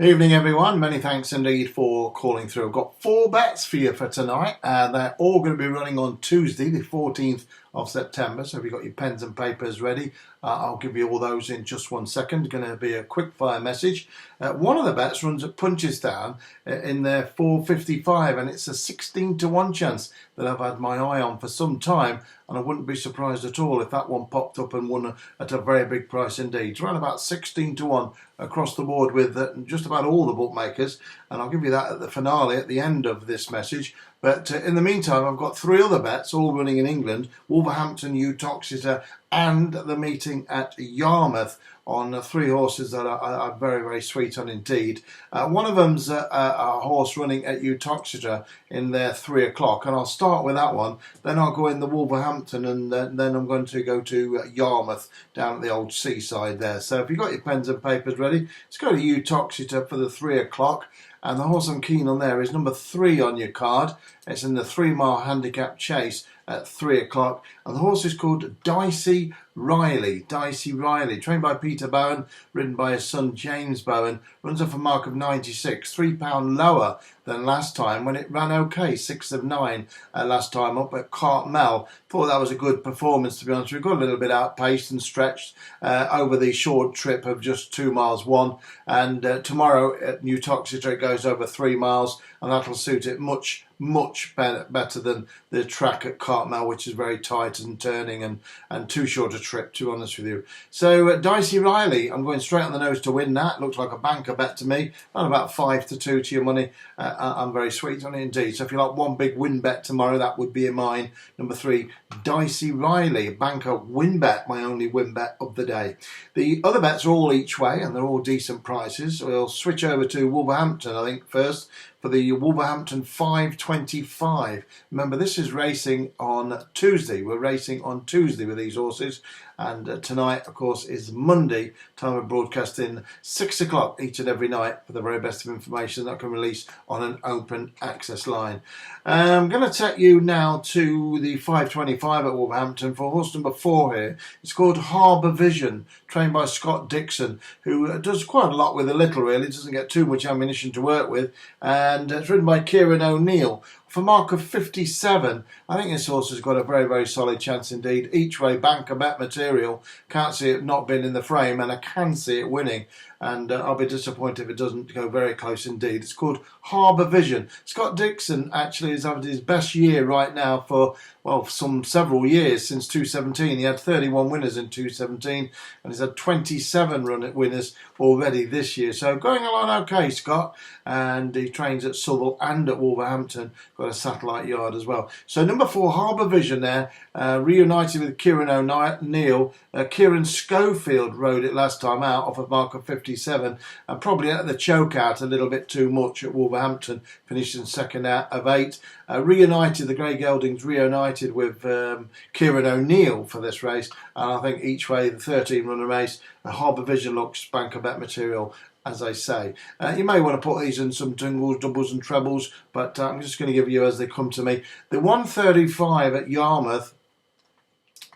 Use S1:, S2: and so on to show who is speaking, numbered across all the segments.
S1: Evening everyone, many thanks indeed for calling through. I've got 4 bets for you for tonight. They're all going to be running on Tuesday the 14th of September, so if you've got your pens and papers ready, I'll give you all those in just 1 second. Going to be a quick fire message. One of the bets runs at Punchestown in their 4.55 and it's a 16 to 1 chance that I've had my eye on for some time, and I wouldn't be surprised at all if that one popped up and won at a very big price indeed. It's around about 16 to 1 across the board with just about all the bookmakers, and I'll give you that at the finale at the end of this message. But in the meantime, I've got 3 other bets all running in England: Wolverhampton, Uttoxeter and the meeting at Yarmouth, on 3 horses that are very, very sweet on indeed. One of them's a horse running at Uttoxeter in their 3 o'clock, and I'll start with that one. Then I'll go in the Wolverhampton, and then I'm going to go to Yarmouth down at the old seaside there. So if you've got your pens and papers ready, let's go to Uttoxeter for the 3 o'clock. And the horse I'm keen on there is number 3 on your card. It's in the 3-mile handicap chase at 3 o'clock. And the horse is called Dicey Riley. Dicey Riley, trained by Peter Bowen, ridden by his son James Bowen. Runs off a mark of 96, £3 lower than last time when it ran okay, 6 of 9 last time up at Cartmel. Thought that was a good performance, to be honest. We got a little bit outpaced and stretched over the short trip of just 2 miles 1. And tomorrow at Uttoxeter it goes over 3 miles, and that'll suit it much better than the track at Cartmel, which is very tight and turning and too short a trip, to be honest with you. So Dicey Riley, I'm going straight on the nose to win that. Looks like a banker bet to me. Around about 5 to 2 to your money. I'm very sweet on it indeed. So if you like one big win bet tomorrow, that would be in mine. Number 3, Dicey Riley, banker win bet, my only win bet of the day. The other bets are all each way and they're all decent prices. We'll switch over to Wolverhampton, I think, first, for the Wolverhampton 5.25. Remember, this is racing on Tuesday. We're racing on Tuesday with these horses. And tonight, of course, is Monday. Time of broadcasting 6 o'clock each and every night for the very best of information that can release on an open access line. I'm going to take you now to the 5.25 at Wolverhampton for horse number 4 here. It's called Harbour Vision, trained by Scott Dixon, who does quite a lot with a little, really. Doesn't get too much ammunition to work with. And it's ridden by Kieran O'Neill. For a mark of 57, I think this horse has got a very, very solid chance indeed. Each way, banker bet material. Can't see it not being in the frame, and I can see it winning. And I'll be disappointed if it doesn't go very close indeed. It's called Harbour Vision. Scott Dixon actually is having his best year right now for, well, several years, since 2017. He had 31 winners in 2017, and he's had 27 winners already this year. So going along okay, Scott. And he trains at Southwell and at Wolverhampton. Got a satellite yard as well. So number 4, Harbour Vision there, reunited with Kieran O'Neill. Kieran Schofield rode it last time out off a mark of 57, and probably at the choke out a little bit too much at Wolverhampton, finishing second out of 8. Reunited, the Grey Geldings reunited with Kieran O'Neill for this race, and I think each way the 13-runner race, Harbour Vision looks banker bet material, as I say. You may want to put these in some singles, doubles and trebles, but I'm just going to give you as they come to me. The 1.35 at Yarmouth.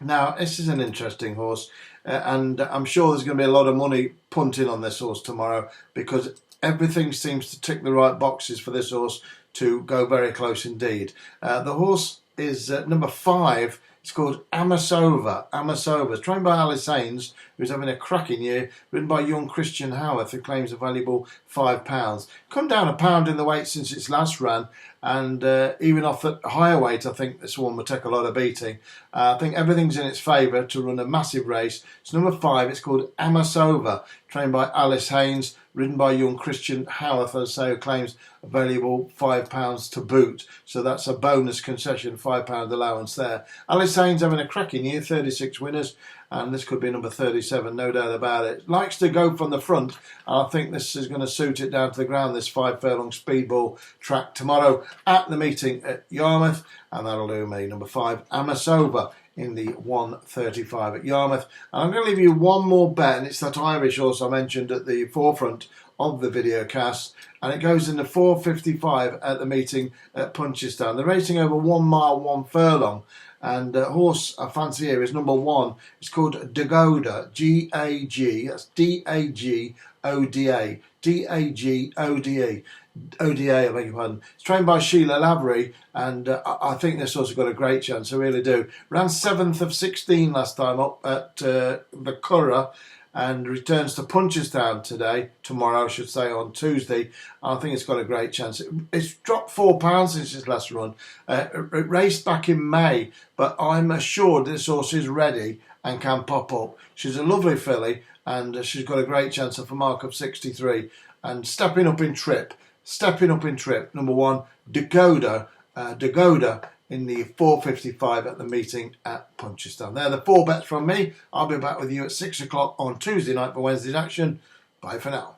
S1: Now, this is an interesting horse, and I'm sure there's going to be a lot of money punting on this horse tomorrow, because everything seems to tick the right boxes for this horse to go very close indeed. The horse is number 5. It's called Amasova. Amasova. It's trained by Alice Haynes, who's having a cracking year, ridden by young Christian Howarth, who claims a valuable £5. Come down a pound in the weight since its last run, and even off the higher weight, I think this one will take a lot of beating. I think everything's in its favour to run a massive race. It's number 5. It's called Amasova, trained by Alice Haynes, ridden by young Christian Howarth, as I say, who claims a valuable £5 to boot. So that's a bonus concession, £5 allowance there. Alice Haynes having a cracking year, 36 winners, and this could be number 37, no doubt about it. Likes to go from the front, and I think this is going to suit it down to the ground, this 5-furlong speedball track tomorrow at the meeting at Yarmouth, and that'll do me. Number 5, Amasova, in the 1.35 at Yarmouth. And I'm going to leave you one more bet, and it's that Irish horse I mentioned at the forefront of the video cast, and it goes in the 4:55 at the meeting at Punchestown. They're racing over 1 mile, 1 furlong, and horse I fancy here is number 1. It's called Dagoda, G-A-G, that's D-A-G-O-D-A, D-A-G-O-D-A. ODA, I beg your pardon. It's trained by Sheila Lavery, and I think this horse has got a great chance, I really do. Ran 7th of 16 last time up at the Curragh, and returns to Punchestown tomorrow I should say, on Tuesday. I think it's got a great chance. It's dropped £4 since its last run. It raced back in May, but I'm assured this horse is ready and can pop up. She's a lovely filly, and she's got a great chance of a mark of 63. And stepping up in trip, number 1, Dagoda in the 4:55 at the meeting at Punchestown. They're the 4 bets from me. I'll be back with you at 6 o'clock on Tuesday night for Wednesday's action. Bye for now.